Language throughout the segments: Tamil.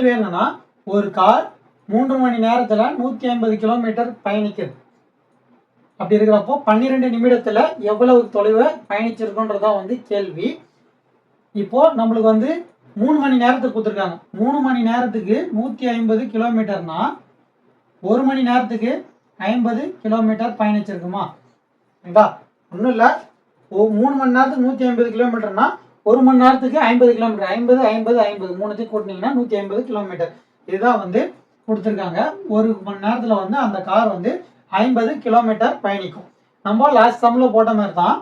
கேள்வி என்னன்னா, ஒரு கார் 3 மணி நேரத்தில் 150 கிலோமீட்டர் பயணிக்குது. அப்படி இருக்கிறப்போ 12 நிமிடத்தில் எவ்வளவு தொலைவை பயணிச்சிருக்குன்றதான் வந்து கேள்வி. இப்போ நம்மளுக்கு வந்து 3 மணி நேரத்துக்கு கொடுத்துருக்காங்க. 3 மணி நேரத்துக்கு 150 கிலோமீட்டர்னா 1 மணி நேரத்துக்கு 50 கிலோமீட்டர் பயணிச்சிருக்குமா? சரிங்களா? ஒன்றும் இல்லை, 3 மணி நேரத்துக்கு 150 கிலோமீட்டர்னா 1 மணி நேரத்துக்கு 50 கிலோமீட்டர். 50 50 50 மூணுத்தையும் கூட்டினீங்கன்னா 150 கிலோமீட்டர். இதுதான் வந்து கொடுத்துருக்காங்க. 1 மணி நேரத்தில் வந்து அந்த கார் வந்து 50 கிலோமீட்டர் பயணிக்கும். நம்ம லாஸ்ட் சம்மில் போட்ட மாதிரி தான்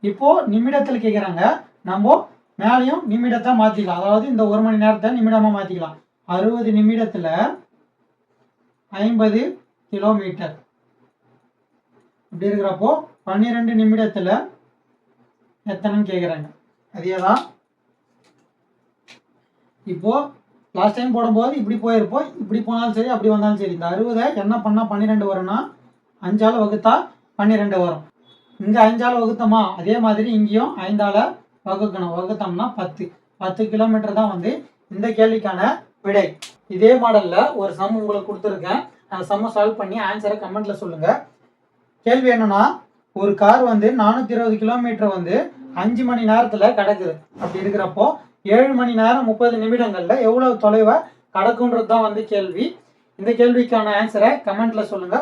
இப்போ நிமிடத்தில் கேட்குறாங்க. நம்ம மேலேயும் நிமிடத்தை மாற்றிக்கலாம். அதாவது இந்த 1 மணி நேரத்தை நிமிடமாக மாற்றிக்கலாம். 60 நிமிடத்தில் 50 கிலோமீட்டர் இப்படி இருக்கிறப்போ 12 நிமிடத்தில் எத்தனைன்னு கேட்குறாங்க. அதே தான் இப்போ லாஸ்ட் டைம் போடும்போது இப்படி போயிருப்போம். இப்படி போனாலும் சரி, அப்படி வந்தாலும் சரி. இந்த 60 என்ன பண்ணால் 12 வரும்னா 5ஆல் வகுத்தா 12 வரும். இங்கே 5ஆல் வகுத்தோமா, அதே மாதிரி இங்கேயும் 5ஆல் வகுக்கணும். வகுத்தோம்னா 10 கிலோமீட்டர் தான் வந்து இந்த கேள்விக்கான விடை. இதே மாடலில் ஒரு சம் உங்களுக்கு கொடுத்துருக்கேன். அந்த சம்மை சால்வ் பண்ணி ஆன்சரை கமெண்ட்டில் சொல்லுங்கள். கேள்வி என்னன்னா, ஒரு கார் வந்து 420 கிலோமீட்டர் வந்து 5 மணி நேரத்தில் கிடக்குது. அப்படி இருக்கிறப்போ 7 மணி நேரம் 30 நிமிடங்களில் எவ்வளவு தொலைவை கடக்குன்றது தான் வந்து கேள்வி. இந்த கேள்விக்கான ஆன்சரை கமெண்ட்டில் சொல்லுங்கள்.